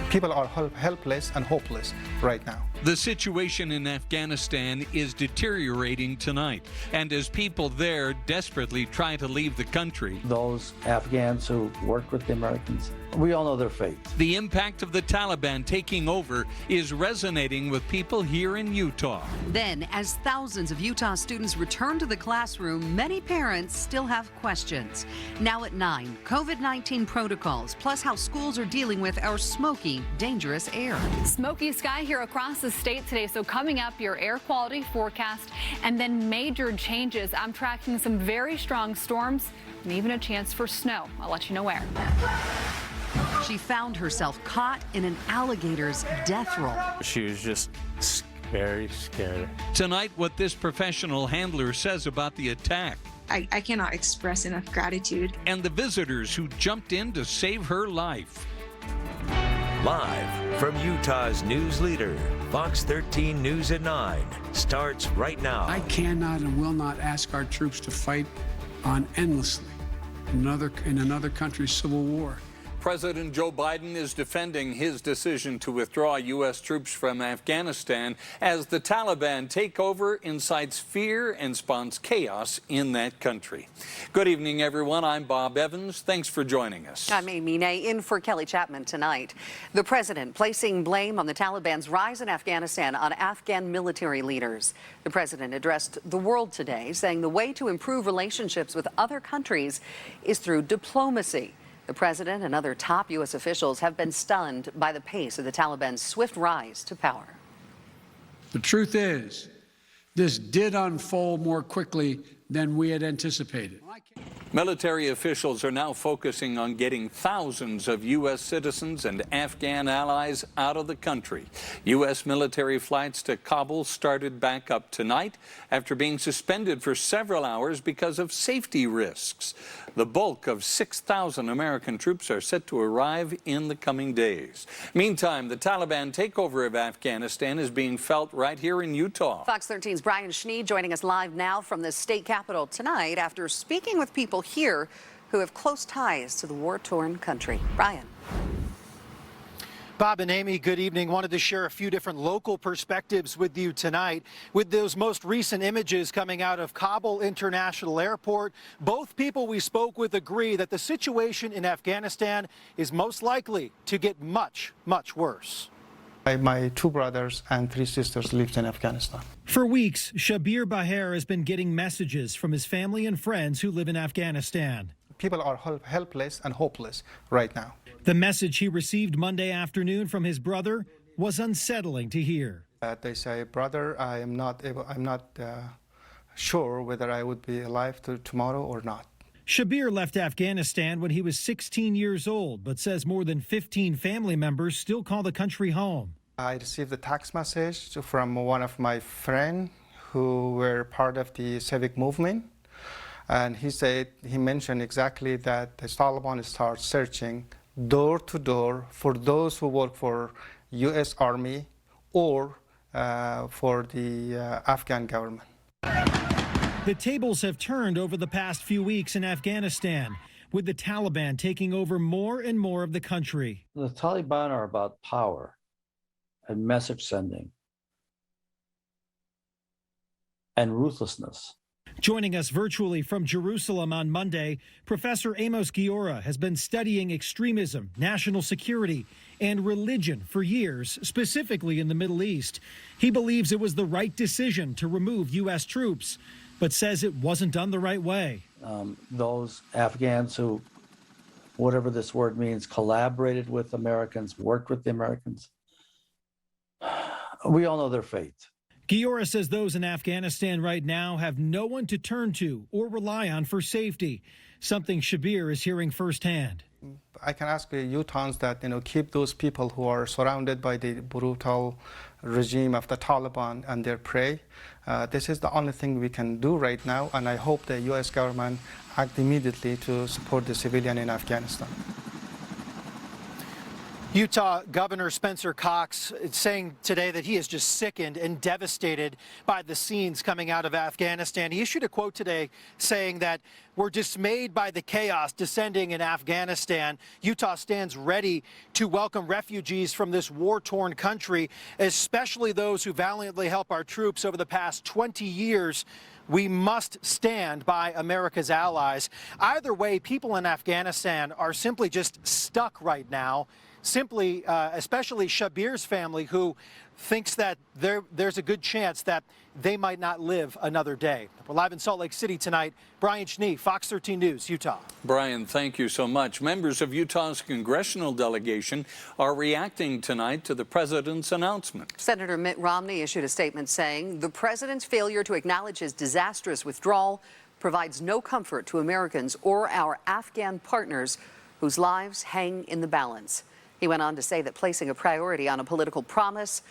People are helpless and hopeless right now. The situation in Afghanistan is deteriorating tonight, and as people there desperately try to leave the country, those Afghans who work with the Americans, we all know their fate. The impact of the Taliban taking over is resonating with people here in Utah. Then, as thousands of Utah students return to the classroom, many parents still have questions. Now at 9, COVID-19 protocols, plus how schools are dealing with our smoky, dangerous air. Smoky sky here across the state today. So coming up, your air quality forecast and then major changes. I'm tracking some very strong storms and even a chance for snow. I'll let you know where. She found herself caught in an alligator's death roll. She was just very scared. Tonight, what this professional handler says about the attack. I cannot express enough gratitude. And the visitors who jumped in to save her life. Live from Utah's news leader, Fox 13 News at 9, starts right now. I cannot and will not ask our troops to fight on endlessly in another country's civil war. President Joe Biden is defending his decision to withdraw U.S. troops from Afghanistan as the Taliban takeover incites fear and spawns chaos in that country. Good evening, everyone. I'm Bob Evans. Thanks for joining us. I'm Amy Ney, in for Kelly Chapman tonight. The president placing blame on the Taliban's rise in Afghanistan on Afghan military leaders. The president addressed the world today, saying the way to improve relationships with other countries is through diplomacy. The president and other top U.S. officials have been stunned by the pace of the Taliban's swift rise to power. The truth is, this did unfold more quickly than we had anticipated. Military officials are now focusing on getting thousands of U.S. citizens and Afghan allies out of the country. U.S. military flights to Kabul started back up tonight after being suspended for several hours because of safety risks. The bulk of 6,000 American troops are set to arrive in the coming days. Meantime, the Taliban takeover of Afghanistan is being felt right here in Utah. Fox 13's Brian Schnee joining us live now from the state capitol tonight after speaking with people here who have close ties to the war-torn country. Brian. Bob and Amy, good evening. Wanted to share a few different local perspectives with you tonight. With those most recent images coming out of Kabul International Airport, both people we spoke with agree that the situation in Afghanistan is most likely to get much, much worse. My 2 brothers and 3 sisters lived in Afghanistan. For weeks, Shabir Baher has been getting messages from his family and friends who live in Afghanistan. People are helpless and hopeless right now. The message he received Monday afternoon from his brother was unsettling to hear. They say, brother, I'm not sure whether I would be alive tomorrow or not. Shabir left Afghanistan when he was 16 years old, but says more than 15 family members still call the country home. I received a text message from one of my friends who were part of the civic movement. And he mentioned exactly that the Taliban start searching door to door for those who work for U.S. Army or for the Afghan government. The tables have turned over the past few weeks in Afghanistan, with the Taliban taking over more and more of the country. The Taliban are about power and message sending and ruthlessness. Joining us virtually from Jerusalem on Monday, Professor Amos Giora has been studying extremism, national security, and religion for years, specifically in the Middle East. He believes it was the right decision to remove U.S. troops, but says it wasn't done the right way. Those Afghans who, whatever this word means, collaborated with Americans, worked with the Americans, we all know their fate. Giora says those in Afghanistan right now have no one to turn to or rely on for safety, something Shabir is hearing firsthand. I can ask Utahns that, keep those people who are surrounded by the brutal regime of the Taliban and their prey. This is the only thing we can do right now, and I hope the U.S. government act immediately to support the civilian in Afghanistan. Utah Governor Spencer Cox is saying today that he is just sickened and devastated by the scenes coming out of Afghanistan. He issued a quote today saying that we're dismayed by the chaos descending in Afghanistan. Utah stands ready to welcome refugees from this war-torn country, especially those who valiantly help our troops over the past 20 years. We must stand by America's allies. Either way, people in Afghanistan are simply just stuck right now. Simply, especially Shabir's family, who thinks that there's a good chance that they might not live another day. We're live in Salt Lake City tonight. Brian Schnee, Fox 13 News, Utah. Brian, thank you so much. Members of Utah's congressional delegation are reacting tonight to the president's announcement. Senator Mitt Romney issued a statement saying the president's failure to acknowledge his disastrous withdrawal provides no comfort to Americans or our Afghan partners whose lives hang in the balance. He went on to say that placing a priority on a political promise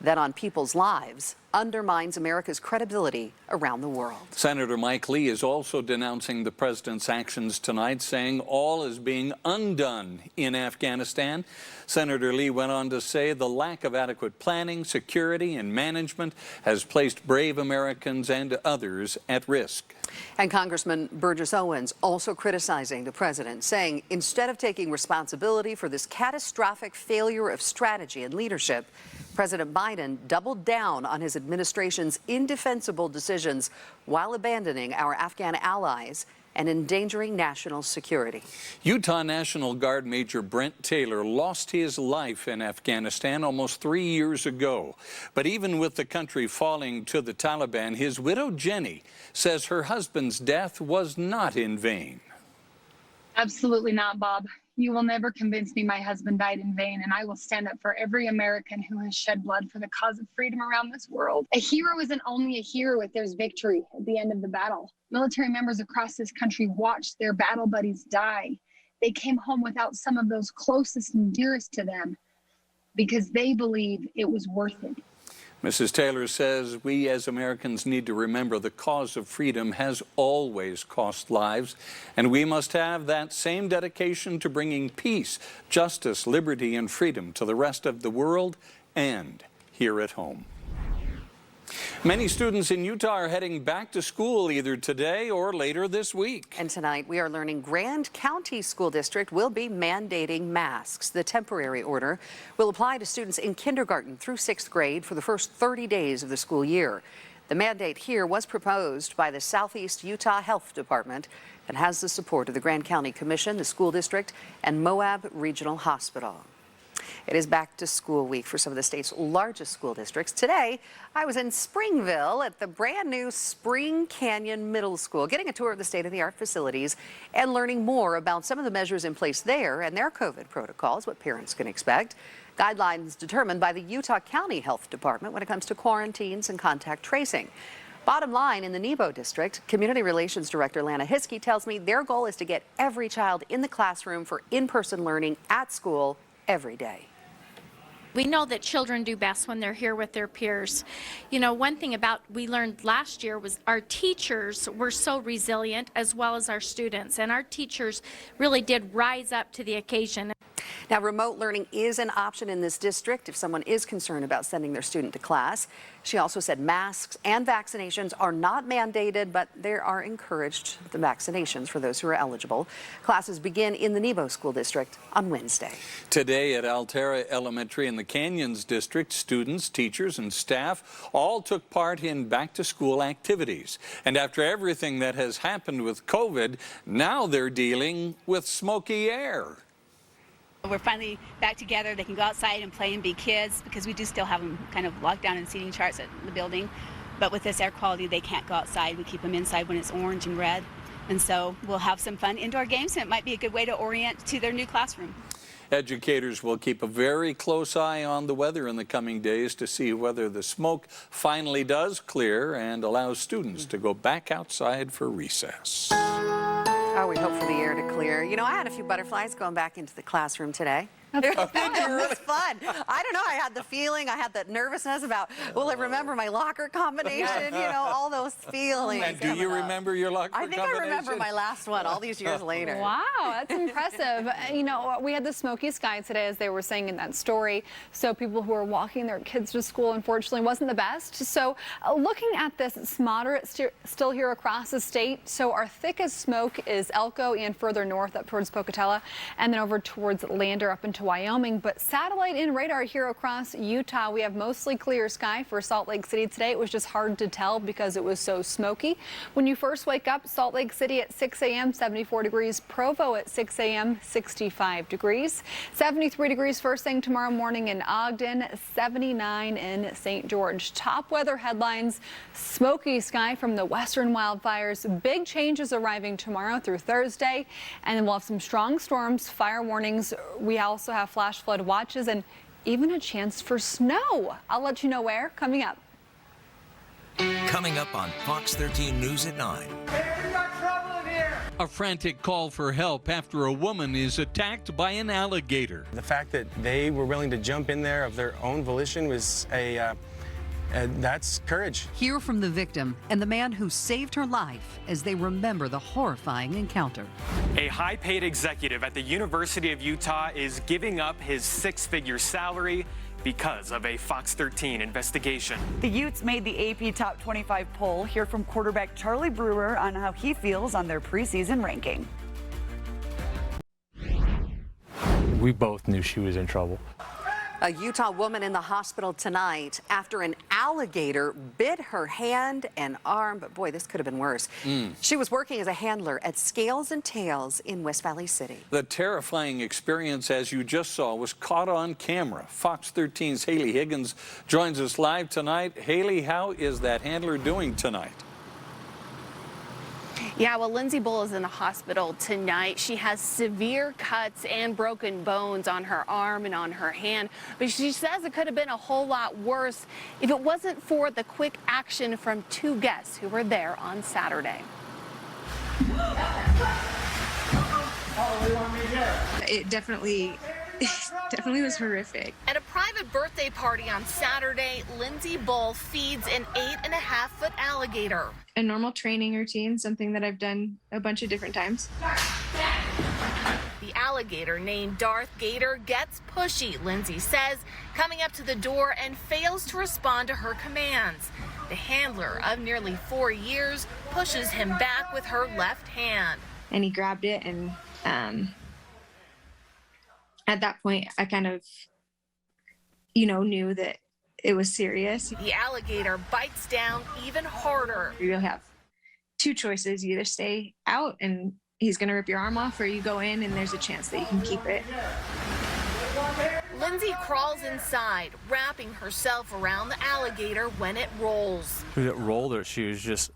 that on people's lives undermines America's credibility around the world. Senator Mike Lee is also denouncing the president's actions tonight, saying all is being undone in Afghanistan. Senator Lee went on to say the lack of adequate planning, security, and management has placed brave Americans and others at risk. And Congressman Burgess Owens also criticizing the president, saying instead of taking responsibility for this catastrophic failure of strategy and leadership, President Biden doubled down on his administration's indefensible decisions while abandoning our Afghan allies and endangering national security. Utah National Guard Major Brent Taylor lost his life in Afghanistan almost 3 years ago. But even with the country falling to the Taliban, his widow Jenny says her husband's death was not in vain. Absolutely not, Bob. You will never convince me my husband died in vain, and I will stand up for every American who has shed blood for the cause of freedom around this world. A hero isn't only a hero if there's victory at the end of the battle. Military members across this country watched their battle buddies die. They came home without some of those closest and dearest to them because they believe it was worth it. Mrs. Taylor says we as Americans need to remember the cause of freedom has always cost lives, and we must have that same dedication to bringing peace, justice, liberty, and freedom to the rest of the world and here at home. Many students in Utah are heading back to school either today or later this week. And tonight we are learning Grand County School District will be mandating masks. The temporary order will apply to students in kindergarten through 6th grade for the first 30 days of the school year. The mandate here was proposed by the Southeast Utah Health Department and has the support of the Grand County Commission, the school district, and Moab Regional Hospital. It is back to school week for some of the state's largest school districts. Today, I was in Springville at the brand new Spring Canyon Middle School, getting a tour of the state-of-the-art facilities and learning more about some of the measures in place there and their COVID protocols, what parents can expect. Guidelines determined by the Utah County Health Department when it comes to quarantines and contact tracing. Bottom line, in the Nebo district, Community Relations Director Lana Hiskey tells me their goal is to get every child in the classroom for in-person learning at school every day. We know that children do best when they're here with their peers. You know, one thing we learned last year was our teachers were so resilient as well as our students, and our teachers really did rise up to the occasion. Now, remote learning is an option in this district if someone is concerned about sending their student to class. She also said masks and vaccinations are not mandated, but there are encouraged the vaccinations for those who are eligible. Classes begin in the Nebo School District on Wednesday. Today at Altera Elementary in the Canyons District, students, teachers, and staff all took part in back-to-school activities. And after everything that has happened with COVID, now they're dealing with smoky air. We're finally back together. They can go outside and play and be kids because we do still have them kind of locked down in seating charts at the building. But with this air quality, they can't go outside. We keep them inside when it's orange and red. And so we'll have some fun indoor games, and it might be a good way to orient to their new classroom. Educators will keep a very close eye on the weather in the coming days to see whether the smoke finally does clear and allows students to go back outside for recess. Oh, we hope for the air to clear. You know, I had a few butterflies going back into the classroom today. It was fun. I don't know. I had the feeling, I had that nervousness about, will I remember my locker combination? You know, all those feelings. And do you remember your locker combination? I think I remember my last one all these years later. Wow, that's impressive. You know, we had the smoky sky today, as they were saying in that story. So people who are walking their kids to school, unfortunately, wasn't the best. So looking at this, it's moderate still here across the state. So our thickest smoke is Elko and further north up towards Pocatello, and then over towards Lander up into Wyoming. But satellite and radar here across Utah, we have mostly clear sky for Salt Lake City today. It was just hard to tell because it was so smoky. When you first wake up, Salt Lake City at 6 a.m., 74 degrees. Provo at 6 a.m., 65 degrees. 73 degrees first thing tomorrow morning in Ogden, 79 in St. George. Top weather headlines, smoky sky from the western wildfires. Big changes arriving tomorrow through Thursday. And then we'll have some strong storms, fire warnings. We also have flash flood watches and even a chance for snow. I'll let you know where coming up. Coming up on Fox 13 News at 9. Hey, we got trouble in here. A frantic call for help after a woman is attacked by an alligator. The fact that they were willing to jump in there of their own volition was that's courage. Hear from the victim and the man who saved her life as they remember the horrifying encounter. A high-paid executive at the University of Utah is giving up his six-figure salary because of a Fox 13 investigation. The Utes made the AP Top 25 poll. Hear from quarterback Charlie Brewer on how he feels on their preseason ranking. We both knew she was in trouble. A Utah woman in the hospital tonight after an alligator bit her hand and arm. But boy, this could have been worse. She was working as a handler at Scales and Tails in West Valley City. The terrifying experience, as you just saw, was caught on camera. Fox 13's Haley Higgins joins us live tonight. Haley, how is that handler doing tonight? Yeah, well, Lindsay Bull is in the hospital tonight. She has severe cuts and broken bones on her arm and on her hand. But she says it could have been a whole lot worse if it wasn't for the quick action from two guests who were there on Saturday. It definitely was horrific. At a private birthday party on Saturday, Lindsay Bull feeds an 8.5-foot alligator. A normal training routine, something that I've done a bunch of different times. The alligator, named Darth Gator, gets pushy, Lindsay says, coming up to the door and fails to respond to her commands. The handler of nearly 4 years pushes him back with her left hand. And he grabbed it, and at that point, I kind of, knew that it was serious. The alligator bites down even harder. You have two choices. You either stay out and he's going to rip your arm off, or you go in and there's a chance that you can keep it. Lindsay crawls inside, wrapping herself around the alligator when it rolls. When it rolled her, she was just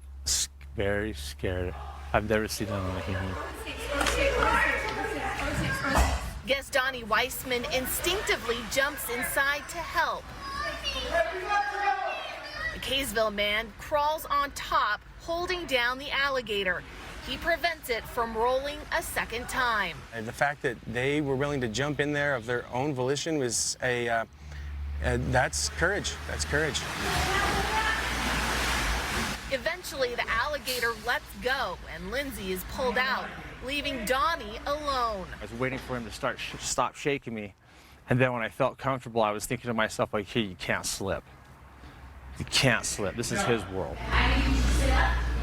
very scared. I've never seen that on a human. Guest Donnie Weissman instinctively jumps inside to help. The Kaysville man crawls on top, holding down the alligator. He prevents it from rolling a second time. The fact that they were willing to jump in there of their own volition was that's courage. That's courage. Eventually, the alligator lets go, and Lindsay is pulled out, leaving Donnie alone. I was waiting for him to stop shaking me. And then when I felt comfortable, I was thinking to myself, like, hey, you can't slip. You can't slip. This is his world.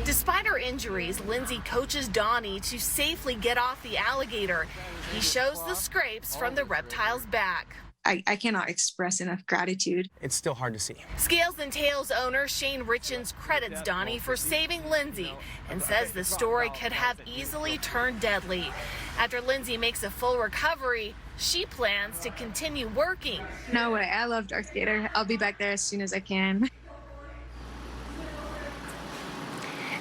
Despite her injuries, Lindsay coaches Donnie to safely get off the alligator. He shows the scrapes from the reptile's back. I cannot express enough gratitude. It's still hard to see. Scales and Tails owner Shane Richens credits Donnie for saving Lindsay and says the story could have easily turned deadly. After Lindsay makes a full recovery, she plans to continue working. No way. I love Darth Gator. I'll be back there as soon as I can.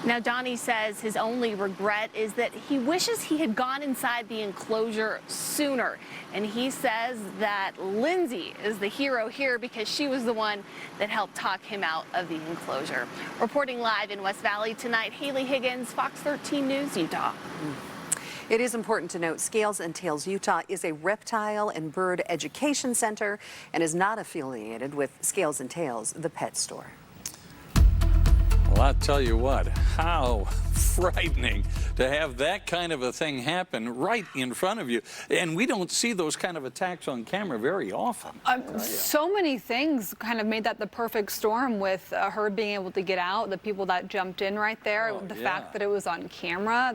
Now, Donnie says his only regret is that he wishes he had gone inside the enclosure sooner. And he says that Lindsay is the hero here because she was the one that helped talk him out of the enclosure. Reporting live in West Valley tonight, Haley Higgins, Fox 13 News, Utah. It is important to note Scales and Tails Utah is a reptile and bird education center and is not affiliated with Scales and Tails, the pet store. Well, I'll tell you what, how frightening to have that kind of a thing happen right in front of you. And we don't see those kind of attacks on camera very often. So many things kind of made that the perfect storm, with her being able to get out, the people that jumped in right there, the fact that it was on camera.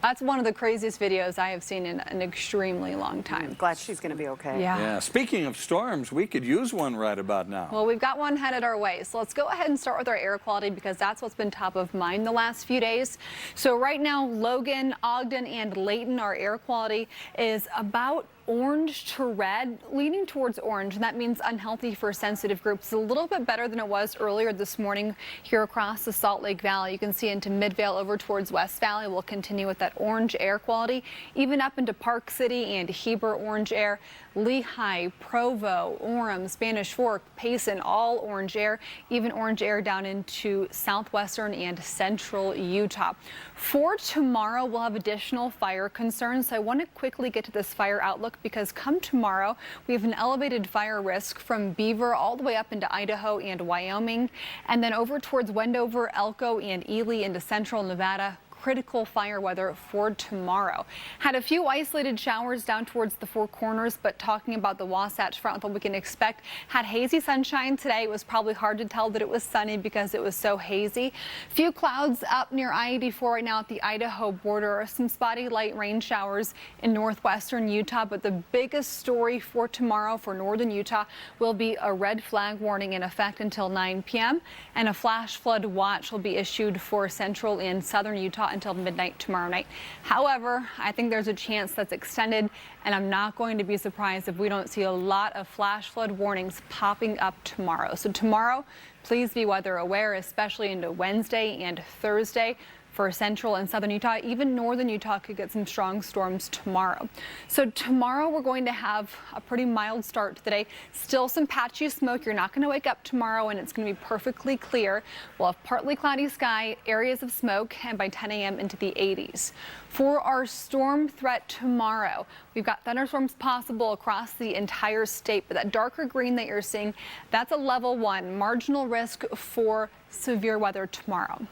That's one of the craziest videos I have seen in an extremely long time. Glad she's going to be okay. Yeah. Speaking of storms, we could use one right about now. Well, we've got one headed our way. So let's go ahead and start with our air quality, because that's what's been top of mind the last few days. So right now, Logan, Ogden, and Layton, our air quality is about orange to red, leaning towards orange, and that means unhealthy for sensitive groups. It's a little bit better than it was earlier this morning here across the Salt Lake Valley. You can see into Midvale over towards West Valley. We'll continue with that orange air quality, even up into Park City and Heber, orange air. Lehigh, Provo, Orem, Spanish Fork, Payson, all orange air, even orange air down into southwestern and central Utah. For tomorrow, we'll have additional fire concerns. So I want to quickly get to this fire outlook, because come tomorrow, we have an elevated fire risk from Beaver all the way up into Idaho and Wyoming, and then over towards Wendover, Elko, and Ely into central Nevada. Critical fire weather for tomorrow. Had a few isolated showers down towards the Four Corners, but talking about the Wasatch Front, what we can expect, had hazy sunshine today. It was probably hard to tell that it was sunny because it was so hazy. Few clouds up near I-84 right now at the Idaho border. Some spotty light rain showers in northwestern Utah, but the biggest story for tomorrow for northern Utah will be a red flag warning in effect until 9 p.m. and a flash flood watch will be issued for central and southern Utah until midnight tomorrow night. However, I think there's a chance that's extended, and I'm not going to be surprised if we don't see a lot of flash flood warnings popping up tomorrow. So tomorrow, please be weather aware, especially into Wednesday and Thursday. For central and southern Utah, even northern Utah could get some strong storms tomorrow. So tomorrow we're going to have a pretty mild start to the day. Still some patchy smoke. You're not going to wake up tomorrow and it's going to be perfectly clear. We'll have partly cloudy sky, areas of smoke, and by 10 a.m. into the 80s. For our storm threat tomorrow, we've got thunderstorms possible across the entire state, but that darker green that you're seeing, that's a level 1, marginal risk for severe weather tomorrow.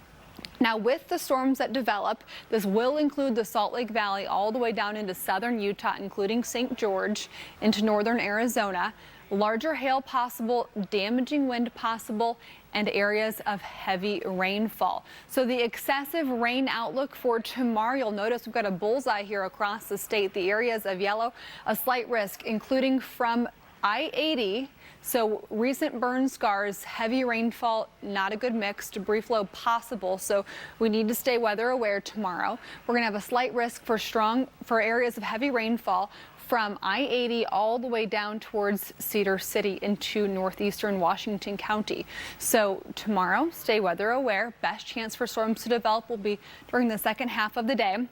Now, with the storms that develop, this will include the Salt Lake Valley all the way down into southern Utah, including St. George, into northern Arizona. Larger hail possible, damaging wind possible, and areas of heavy rainfall. So the excessive rain outlook for tomorrow, you'll notice we've got a bullseye here across the state. The areas of yellow, a slight risk, including from I-80. So recent burn scars, heavy rainfall, not a good mix, debris flow possible. So we need to stay weather aware tomorrow. We're going to have a slight risk for areas of heavy rainfall from I-80 all the way down towards Cedar City into northeastern Washington County. So tomorrow, stay weather aware. Best chance for storms to develop will be during the second half of the day.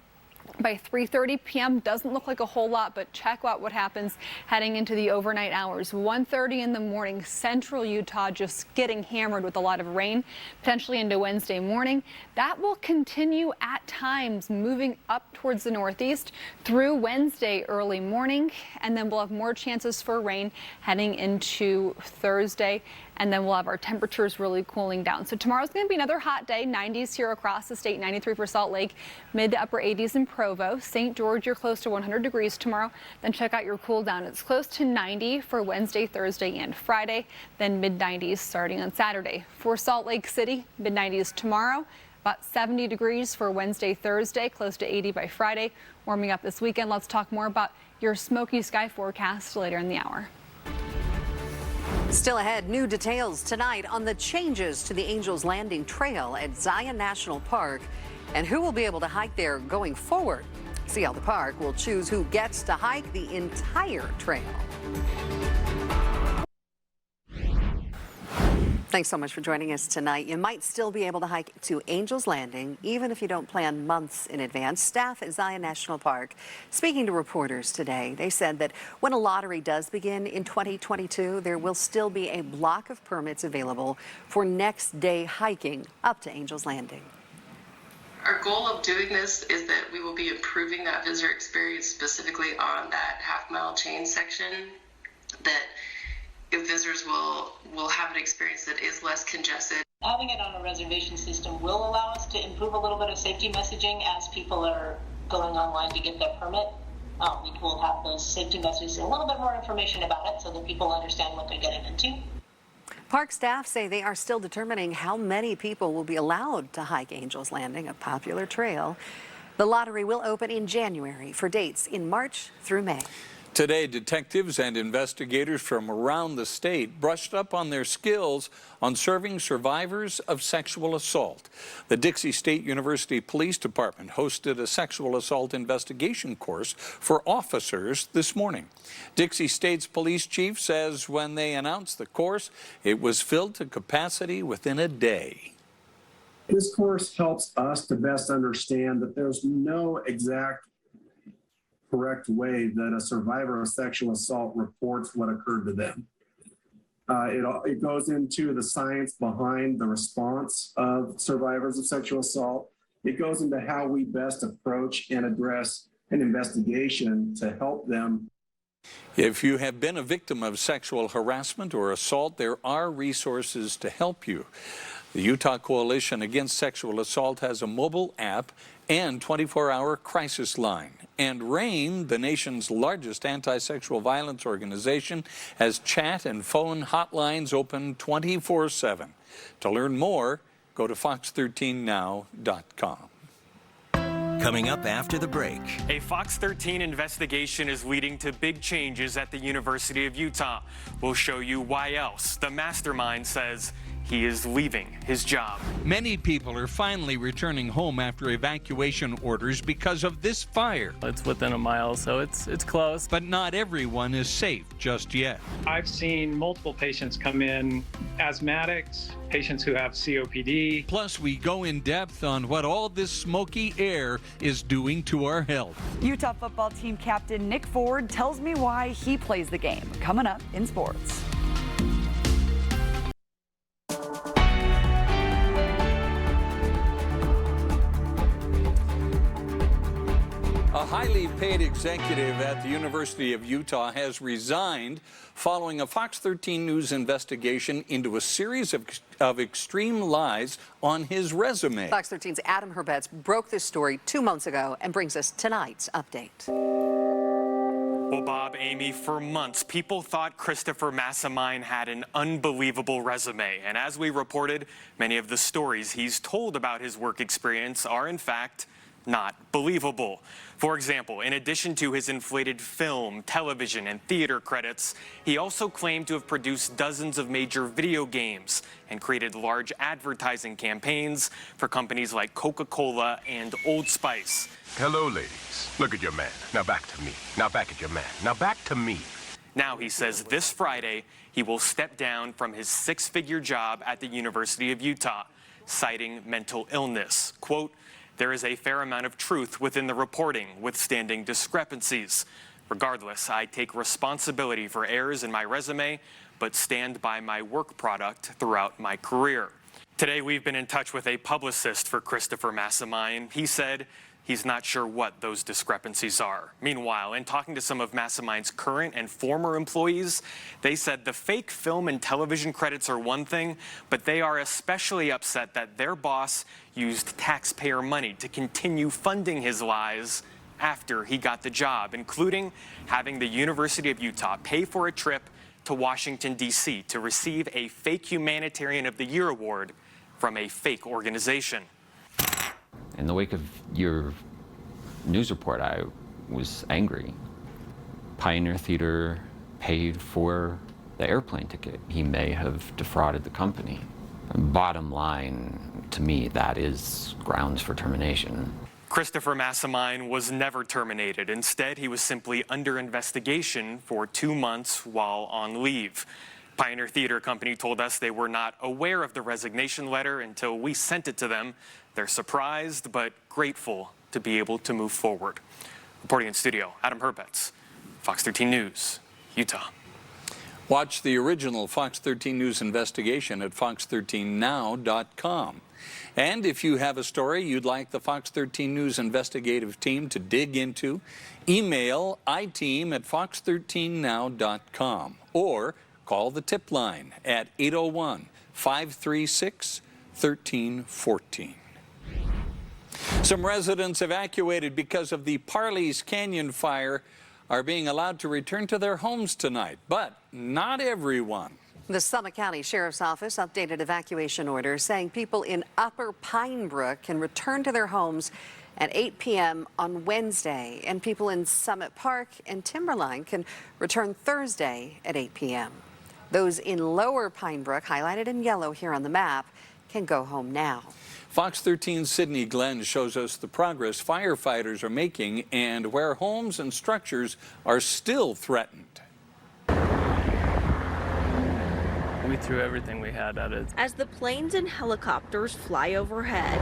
By 3:30 p.m. doesn't look like a whole lot, but check out what happens heading into the overnight hours. 1:30 in the morning, central Utah just getting hammered with a lot of rain, potentially into Wednesday morning. That will continue at times moving up towards the northeast through Wednesday early morning, and then we'll have more chances for rain heading into Thursday. And then we'll have our temperatures really cooling down. So tomorrow's going to be another hot day. 90s here across the state, 93 for Salt Lake, mid to upper 80s in Provo. St. George, you're close to 100 degrees tomorrow. Then check out your cool down. It's close to 90 for Wednesday, Thursday, and Friday. Then mid 90s starting on Saturday. For Salt Lake City, mid 90s tomorrow. About 70 degrees for Wednesday, Thursday, close to 80 by Friday. Warming up this weekend. Let's talk more about your smoky sky forecast later in the hour. Still ahead, new details tonight on the changes to the Angels Landing Trail at Zion National Park and who will be able to hike there going forward. See how the park will choose who gets to hike the entire trail. Thanks so much for joining us tonight. You might still be able to hike to Angels Landing, even if you don't plan months in advance. Staff at Zion National Park, speaking to reporters today, they said that when a lottery does begin in 2022, there will still be a block of permits available for next day hiking up to Angels Landing. Our goal of doing this is that we will be improving that visitor experience specifically on that half-mile chain section, that if visitors will have an experience that is less congested. Having it on a reservation system will allow us to improve a little bit of safety messaging as people are going online to get their permit. We will have those safety messages and a little bit more information about it so that people understand what they're getting into. Park staff say they are still determining how many people will be allowed to hike Angel's Landing, a popular trail. The lottery will open in January for dates in March through May. Today, detectives and investigators from around the state brushed up on their skills on serving survivors of sexual assault. The Dixie State University Police Department hosted a sexual assault investigation course for officers this morning. Dixie State's police chief says when they announced the course, it was filled to capacity within a day. This course helps us to best understand that there's no exact correct way that a survivor of sexual assault reports what occurred to them. It goes into the science behind the response of survivors of sexual assault. It goes into how we best approach and address an investigation to help them. If you have been a victim of sexual harassment or assault, there are resources to help you. The Utah Coalition Against Sexual Assault has a mobile app and 24-hour crisis line. And RAIN, the nation's largest anti-sexual violence organization, has chat and phone hotlines open 24/7. To learn more, go to fox13now.com. Coming up after the break. A Fox 13 investigation is leading to big changes at the University of Utah. We'll show you why else the mastermind says he is leaving his job. Many people are finally returning home after evacuation orders because of this fire. It's within a mile, so it's close. But not everyone is safe just yet. I've seen multiple patients come in, asthmatics, patients who have COPD. Plus, we go in depth on what all this smoky air is doing to our health. Utah football team captain Nick Ford tells me why he plays the game. Coming up in sports. A highly paid executive at the University of Utah has resigned following a Fox 13 News investigation into a series of extreme lies on his resume. Fox 13's Adam Herbetz broke this story 2 months ago and brings us tonight's update. Well, Bob, Amy, for months, people thought Christopher Massimine had an unbelievable resume. And as we reported, many of the stories he's told about his work experience are, in fact, not believable. For example, in addition to his inflated film, television, and theater credits, he also claimed to have produced dozens of major video games and created large advertising campaigns for companies like Coca-Cola and Old Spice. Hello, ladies. Look at your man. Now back to me. Now back at your man. Now back to me. Now, he says this Friday, he will step down from his six-figure job at the University of Utah, citing mental illness. Quote, "There is a fair amount of truth within the reporting, withstanding discrepancies. Regardless, I take responsibility for errors in my resume, but stand by my work product throughout my career." Today, we've been in touch with a publicist for Christopher Massimine. He said he's not sure what those discrepancies are. Meanwhile, in talking to some of Massimine's current and former employees, they said the fake film and television credits are one thing, but they are especially upset that their boss used taxpayer money to continue funding his lies after he got the job, including having the University of Utah pay for a trip to Washington, D.C. to receive a fake Humanitarian of the Year award from a fake organization. In the wake of your news report, I was angry. Pioneer Theater paid for the airplane ticket. He may have defrauded the company. Bottom line, to me, that is grounds for termination. Christopher Massimine was never terminated. Instead, he was simply under investigation for 2 months while on leave. Pioneer Theater Company told us they were not aware of the resignation letter until we sent it to them. They're surprised but grateful to be able to move forward. Reporting in studio, Adam Herbetz, Fox 13 News, Utah. Watch the original Fox 13 News investigation at fox13now.com. And if you have a story you'd like the Fox 13 News investigative team to dig into, email iTeam@fox13now.com or call the tip line at 801-536-1314. Some residents evacuated because of the Parley's Canyon fire are being allowed to return to their homes tonight, but not everyone. The Summit County Sheriff's Office updated evacuation orders saying people in Upper Pine Brook can return to their homes at 8 p.m. on Wednesday, and people in Summit Park and Timberline can return Thursday at 8 p.m. Those in Lower Pine Brook, highlighted in yellow here on the map, can go home now. Fox 13's Sydney Glenn shows us the progress firefighters are making and where homes and structures are still threatened. We threw everything we had at it. As the planes and helicopters fly overhead,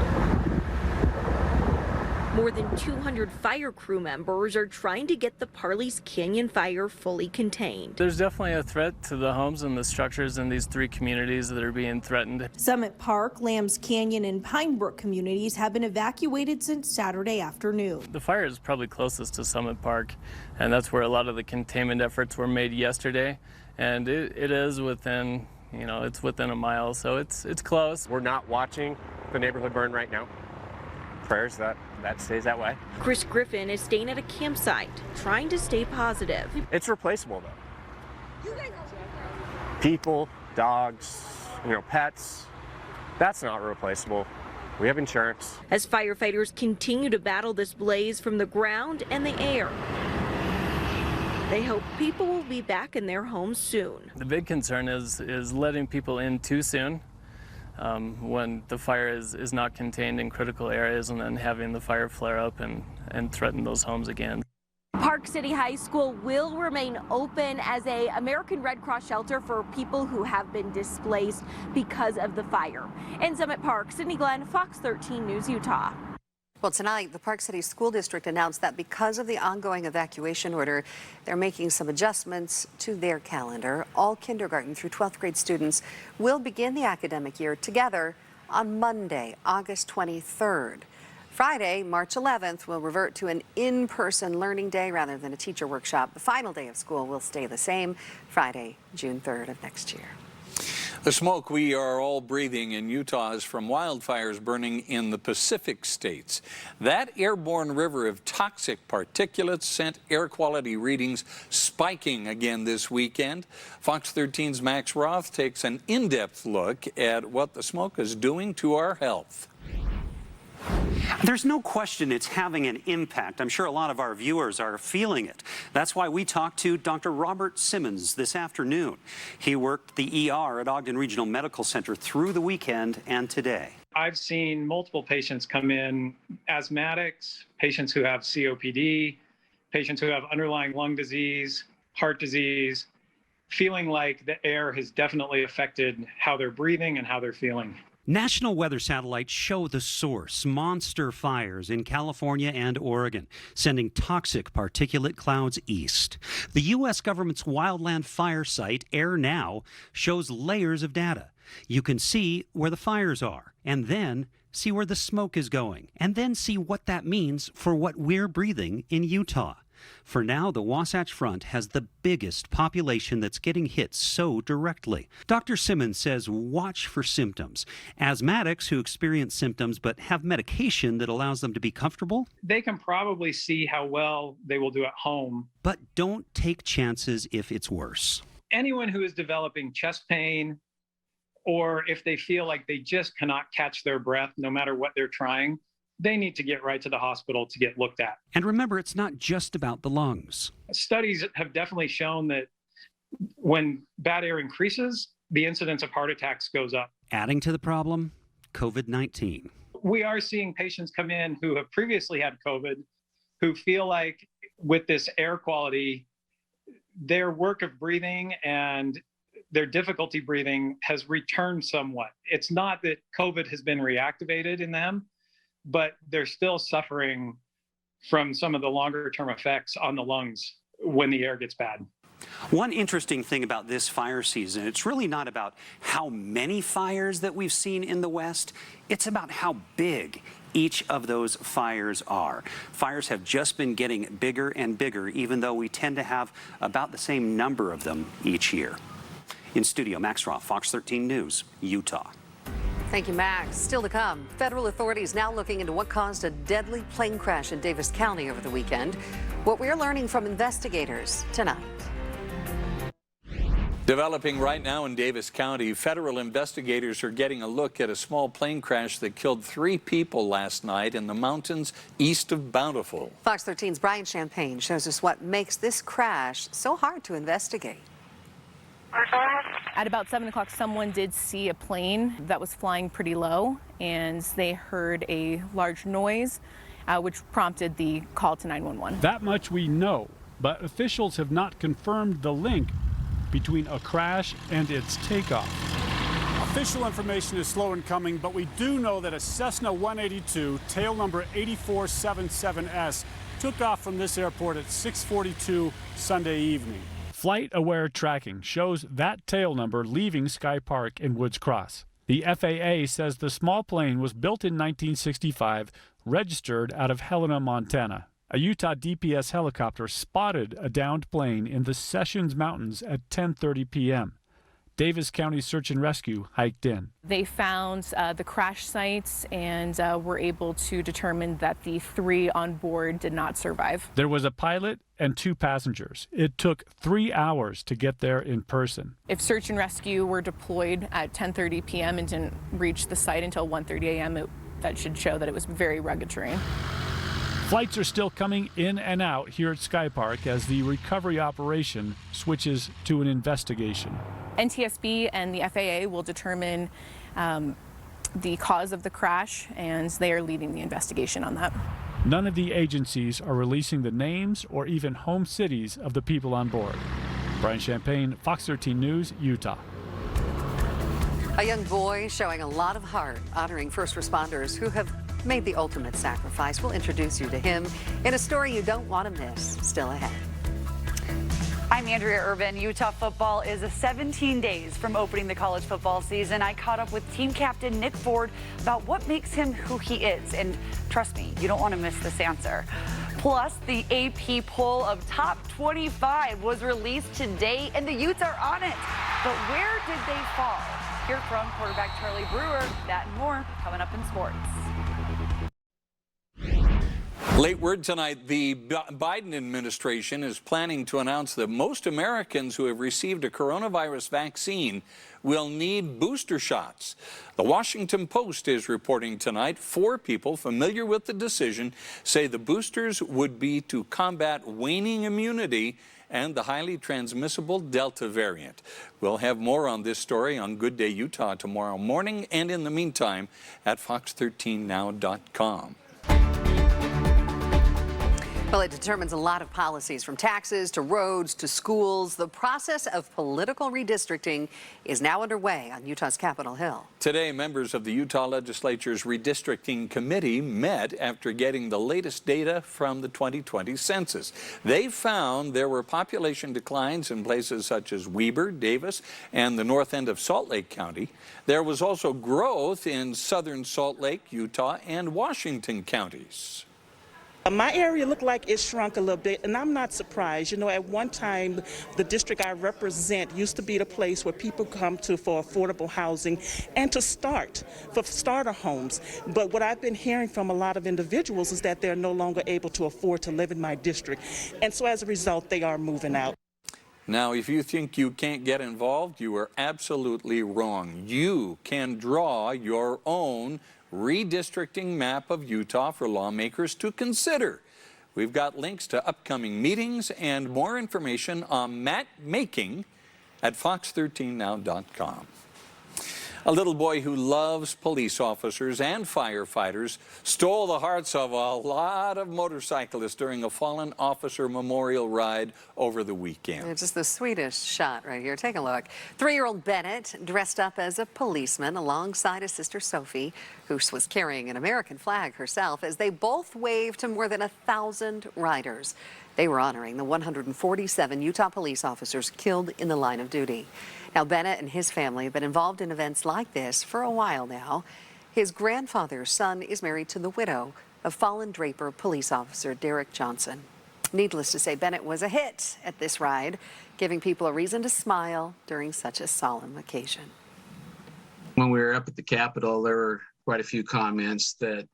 more than 200 fire crew members are trying to get the Parley's Canyon fire fully contained. There's definitely a threat to the homes and the structures in these three communities that are being threatened. Summit Park, Lambs Canyon, and Pine Brook communities have been evacuated since Saturday afternoon. The fire is probably closest to Summit Park, and that's where a lot of the containment efforts were made yesterday. And it is within, it's within a mile, so it's close. We're not watching the neighborhood burn right now. Prayers that stays that way. Chris Griffin is staying at a campsite, trying to stay positive. It's replaceable though. People, dogs, pets, that's not replaceable. We have insurance. As firefighters continue to battle this blaze from the ground and the air, they hope people will be back in their homes soon. The big concern is letting people in too soon. When the fire is not contained in critical areas, and then having the fire flare up and threaten those homes again. Park City High School will remain open as a American Red Cross shelter for people who have been displaced because of the fire. In Summit Park, Sydney Glenn, Fox 13 News, Utah. Well, tonight, the Park City School District announced that because of the ongoing evacuation order, they're making some adjustments to their calendar. All kindergarten through 12th grade students will begin the academic year together on Monday, August 23rd. Friday, March 11th, will revert to an in-person learning day rather than a teacher workshop. The final day of school will stay the same, Friday, June 3rd of next year. The smoke we are all breathing in Utah is from wildfires burning in the Pacific states. That airborne river of toxic particulates sent air quality readings spiking again this weekend. Fox 13's Max Roth takes an in-depth look at what the smoke is doing to our health. There's no question it's having an impact. I'm sure a lot of our viewers are feeling it. That's why we talked to Dr. Robert Simmons this afternoon. He worked the ER at Ogden Regional Medical Center through the weekend and today. I've seen multiple patients come in, asthmatics, patients who have COPD, patients who have underlying lung disease, heart disease, feeling like the air has definitely affected how they're breathing and how they're feeling. National weather satellites show the source, monster fires in California and Oregon, sending toxic particulate clouds east. The U.S. government's wildland fire site, Air Now, shows layers of data. You can see where the fires are, and then see where the smoke is going, and then see what that means for what we're breathing in Utah. For now, the Wasatch Front has the biggest population that's getting hit so directly. Dr. Simmons says watch for symptoms. Asthmatics who experience symptoms but have medication that allows them to be comfortable. They can probably see how well they will do at home. But don't take chances if it's worse. Anyone who is developing chest pain, or if they feel like they just cannot catch their breath no matter what they're trying, they need to get right to the hospital to get looked at. And remember, it's not just about the lungs. Studies have definitely shown that when bad air increases, the incidence of heart attacks goes up. Adding to the problem, COVID-19. We are seeing patients come in who have previously had COVID, who feel like with this air quality, their work of breathing and their difficulty breathing has returned somewhat. It's not that COVID has been reactivated in them, but they're still suffering from some of the longer term effects on the lungs when the air gets bad. One interesting thing about this fire season, it's really not about how many fires that we've seen in the West, it's about how big each of those fires are. Fires have just been getting bigger and bigger, even though we tend to have about the same number of them each year. In studio, Max Roth, Fox 13 News, Utah. Thank you, Max. Still to come, federal authorities now looking into what caused a deadly plane crash in Davis County over the weekend. What we're learning from investigators tonight. Developing right now in Davis County, federal investigators are getting a look at a small plane crash that killed 3 people last night in the mountains east of Bountiful. Fox 13's Brian Champagne shows us what makes this crash so hard to investigate. At about 7 o'clock, someone did see a plane that was flying pretty low, and they heard a large noise, which prompted the call to 911. That much we know, but officials have not confirmed the link between a crash and its takeoff. Official information is slow in coming, but we do know that a Cessna 182, tail number 8477S, took off from this airport at 6:42 Sunday evening. Flight-aware tracking shows that tail number leaving Sky Park in Woods Cross. The FAA says the small plane was built in 1965, registered out of Helena, Montana. A Utah DPS helicopter spotted a downed plane in the Sessions Mountains at 10:30 p.m. Davis County Search and Rescue hiked in. They found the crash sites and were able to determine that the 3 on board did not survive. There was a pilot and 2 passengers. It took 3 hours to get there in person. If search and rescue were deployed at 10:30 p.m. and didn't reach the site until 1:30 a.m., that should show that it was very rugged terrain. Flights are still coming in and out here at Sky Park as the recovery operation switches to an investigation. NTSB and the FAA will determine the cause of the crash, and they are leading the investigation on that. None of the agencies are releasing the names or even home cities of the people on board. Brian Champagne, Fox 13 News, Utah. A young boy showing a lot of heart, honoring first responders who have made the ultimate sacrifice. We'll introduce you to him in a story you don't want to miss. Still ahead. I'm Andrea Irvin. Utah football is 17 days from opening the college football season. I caught up with team captain Nick Ford about what makes him who he is. And trust me, you don't want to miss this answer. Plus, the AP poll of top 25 was released today, and the Utes are on it. But where did they fall? Hear from quarterback Charlie Brewer. That and more coming up in sports. Late word tonight, the Biden administration is planning to announce that most Americans who have received a coronavirus vaccine will need booster shots. The Washington Post is reporting tonight 4 people familiar with the decision say the boosters would be to combat waning immunity and the highly transmissible Delta variant. We'll have more on this story on Good Day Utah tomorrow morning, and in the meantime at fox13now.com. Well, it determines a lot of policies, from taxes to roads to schools. The process of political redistricting is now underway on Utah's Capitol Hill. Today, members of the Utah Legislature's Redistricting Committee met after getting the latest data from the 2020 census. They found there were population declines in places such as Weber, Davis, and the north end of Salt Lake County. There was also growth in southern Salt Lake, Utah, and Washington counties. My area looked like it shrunk a little bit, and I'm not surprised. You know, at one time, the district I represent used to be the place where people come to for affordable housing and to start, for starter homes. But what I've been hearing from a lot of individuals is that they're no longer able to afford to live in my district. And so as a result, they are moving out. Now, if you think you can't get involved, you are absolutely wrong. You can draw your own redistricting map of Utah for lawmakers to consider. We've got links to upcoming meetings and more information on map making at fox13now.com. A little boy who loves police officers and firefighters stole the hearts of a lot of motorcyclists during a fallen officer memorial ride over the weekend. It's just the sweetest shot right here. Take a look. 3-year-old Bennett dressed up as a policeman alongside his sister Sophie, who was carrying an American flag herself, as they both waved to more than 1,000 riders. They were honoring the 147 Utah police officers killed in the line of duty. Now, Bennett and his family have been involved in events like this for a while now. His grandfather's son is married to the widow of fallen Draper police officer Derek Johnson. Needless to say, Bennett was a hit at this ride, giving people a reason to smile during such a solemn occasion. When we were up at the Capitol, there were quite a few comments that,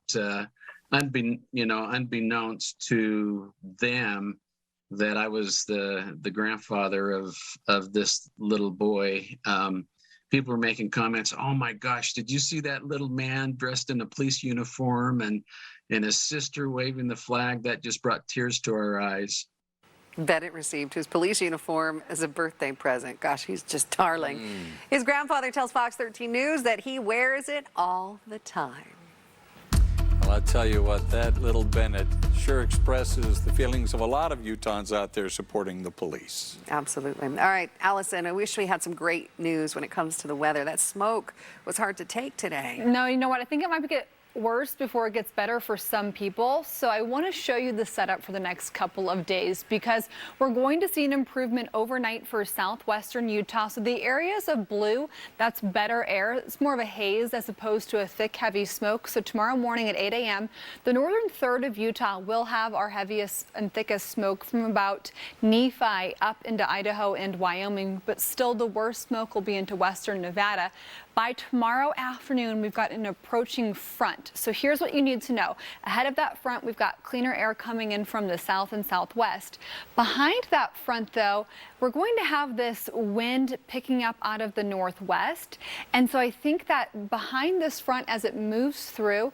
unbeknownst to them, that I was the grandfather of this little boy. People were making comments, oh my gosh, did you see that little man dressed in a police uniform and his sister waving the flag? That just brought tears to our eyes. Bennett received his police uniform as a birthday present. Gosh, he's just darling. His grandfather tells Fox 13 News that he wears it all the time. Well, I'll tell you what, that little Bennett sure expresses the feelings of a lot of Utahns out there supporting the police. Absolutely. All right, Allison, I wish we had some great news when it comes to the weather. That smoke was hard to take today. No, you know what? I think it might get worse before it gets better for some people. So I want to show you the setup for the next couple of days because we're going to see an improvement overnight for southwestern Utah. So the areas of blue, that's better air. It's more of a haze as opposed to a thick, heavy smoke. So tomorrow morning at 8 a.m., the northern third of Utah will have our heaviest and thickest smoke from about Nephi up into Idaho and Wyoming, but still the worst smoke will be into western Nevada. By tomorrow afternoon, we've got an approaching front. So here's what you need to know. Ahead of that front, we've got cleaner air coming in from the south and southwest. Behind that front, though, we're going to have this wind picking up out of the northwest. And so I think that behind this front, as it moves through,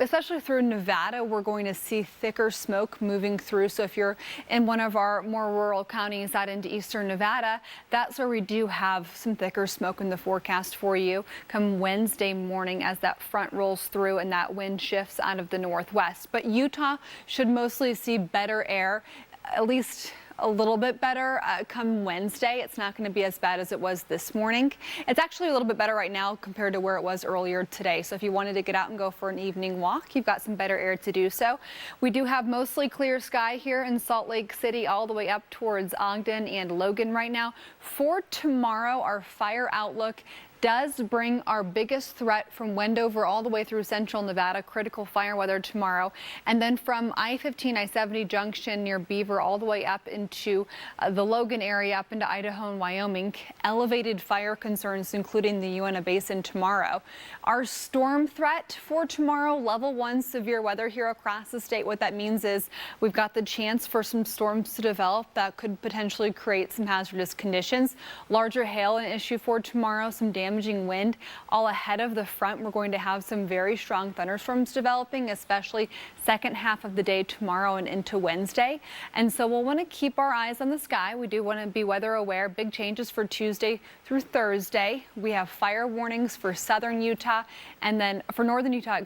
especially through Nevada, we're going to see thicker smoke moving through. So if you're in one of our more rural counties out into eastern Nevada, that's where we do have some thicker smoke in the forecast for you come Wednesday morning as that front rolls through and that wind shifts out of the northwest. But Utah should mostly see better air, at least a little bit better come Wednesday. It's not going to be as bad as it was this morning. It's actually a little bit better right now compared to where it was earlier today. So if you wanted to get out and go for an evening walk, you've got some better air to do so. We do have mostly clear sky here in Salt Lake City all the way up towards Ogden and Logan right now. For tomorrow, our fire outlook does bring our biggest threat from Wendover all the way through central Nevada, critical fire weather tomorrow. And then from I-15, I-70 junction near Beaver all the way up into the Logan area, up into Idaho and Wyoming, elevated fire concerns, including the Uinta Basin tomorrow. Our storm threat for tomorrow, level 1 severe weather here across the state. What that means is we've got the chance for some storms to develop that could potentially create some hazardous conditions. Larger hail an issue for tomorrow, some damaging wind all ahead of the front. We're going to have some very strong thunderstorms developing, especially second half of the day tomorrow and into Wednesday. And so we'll want to keep our eyes on the sky. We do want to be weather aware. Big changes for Tuesday through Thursday. We have fire warnings for southern Utah and then for northern Utah,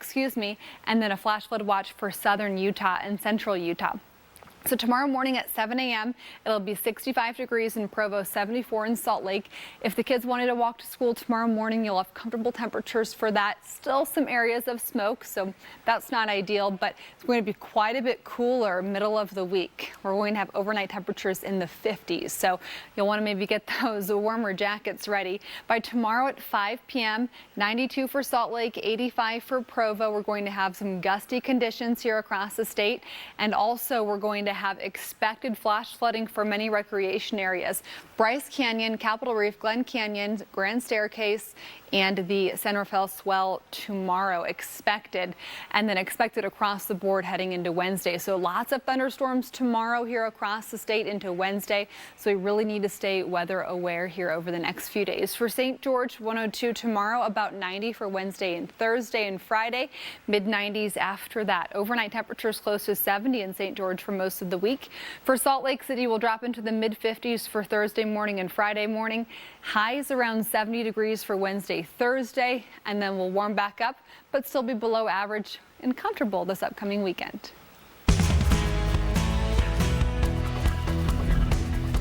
and then a flash flood watch for southern Utah and central Utah. So tomorrow morning at 7 a.m., it'll be 65 degrees in Provo, 74 in Salt Lake. If the kids wanted to walk to school tomorrow morning, you'll have comfortable temperatures for that. Still some areas of smoke, so that's not ideal, but it's going to be quite a bit cooler middle of the week. We're going to have overnight temperatures in the 50s, so you'll want to maybe get those warmer jackets ready. By tomorrow at 5 p.m., 92 for Salt Lake, 85 for Provo. We're going to have some gusty conditions here across the state, and also we're going to have expected flash flooding for many recreation areas. Bryce Canyon, Capitol Reef, Glen Canyon, Grand Staircase, and the San Rafael Swell tomorrow expected, and then expected across the board heading into Wednesday. So lots of thunderstorms tomorrow here across the state into Wednesday. So we really need to stay weather aware here over the next few days. For St. George, 102 tomorrow, about 90 for Wednesday and Thursday and Friday, mid 90s after that. Overnight temperatures close to 70 in St. George for most of the week. For Salt Lake City, we'll drop into the mid 50s for Thursday morning and Friday morning. Highs around 70 degrees for Wednesday, Thursday, and then we'll warm back up, but still be below average and comfortable this upcoming weekend.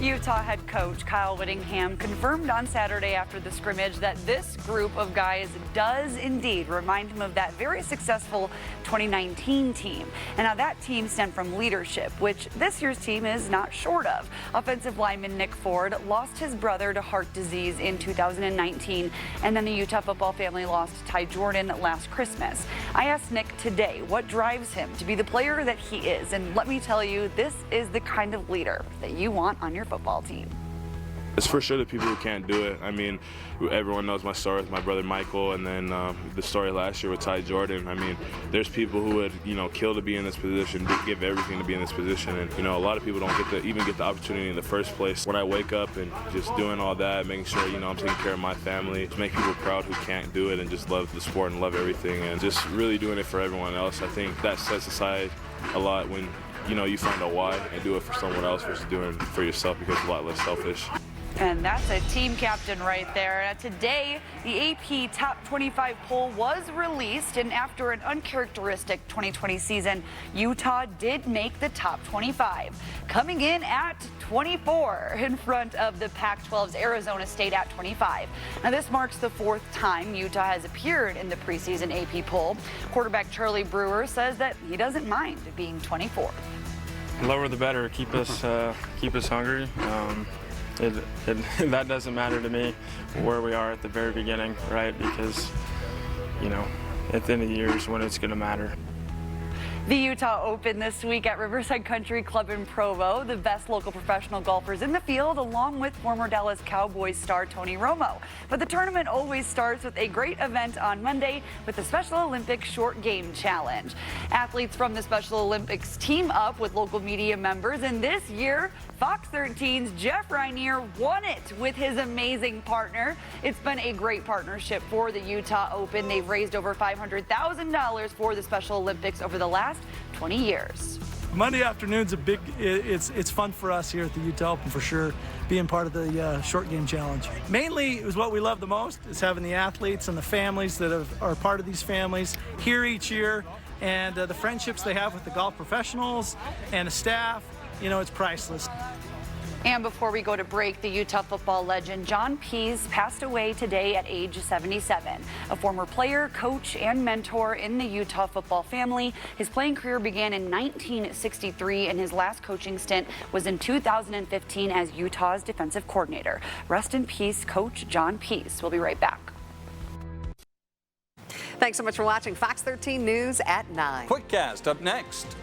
Utah head coach Kyle Whittingham confirmed on Saturday after the scrimmage that this group of guys does indeed remind him of that very successful 2019 team. And now that team stemmed from leadership, which this year's team is not short of. Offensive lineman Nick Ford lost his brother to heart disease in 2019, and then the Utah football family lost Ty Jordan last Christmas. I asked Nick today what drives him to be the player that he is, and let me tell you, this is the kind of leader that you want on your football team. It's for sure the people who can't do it. I mean, everyone knows my story with my brother Michael, and then the story last year with Ty Jordan. I mean, there's people who would, kill to be in this position, give everything to be in this position, and a lot of people don't even get the opportunity in the first place. When I wake up and just doing all that, making sure I'm taking care of my family, just make people proud who can't do it and just love the sport and love everything, and just really doing it for everyone else. I think that sets aside a lot when you find out why and do it for someone else versus doing it for yourself, because it's a lot less selfish. And that's a team captain right there. Today, the AP Top 25 poll was released, and after an uncharacteristic 2020 season, Utah did make the top 25, coming in at 24 in front of the Pac-12's Arizona State at 25. Now, this marks the 4th time Utah has appeared in the preseason AP poll. Quarterback Charlie Brewer says that he doesn't mind being 24th. Lower the better. Keep us hungry. That doesn't matter to me where we are at the very beginning, right? Because, at the end of the year is when it's going to matter. The Utah Open this week at Riverside Country Club in Provo. The best local professional golfers in the field, along with former Dallas Cowboys star Tony Romo. But the tournament always starts with a great event on Monday with the Special Olympics Short Game Challenge. Athletes from the Special Olympics team up with local media members, and this year, Fox 13's Jeff Rainier won it with his amazing partner. It's been a great partnership for the Utah Open. They've raised over $500,000 for the Special Olympics over the last 20 years. Monday afternoon's it's fun for us here at the Utah Open for sure, being part of the Short Game Challenge. Mainly, it was what we love the most, is having the athletes and the families that are part of these families here each year, and the friendships they have with the golf professionals and the staff. It's priceless. And before we go to break, the Utah football legend John Pease passed away today at age 77. A former player, coach, and mentor in the Utah football family. His playing career began in 1963, and his last coaching stint was in 2015 as Utah's defensive coordinator. Rest in peace, Coach John Pease. We'll be right back. Thanks so much for watching Fox 13 News at 9. Quickcast up next.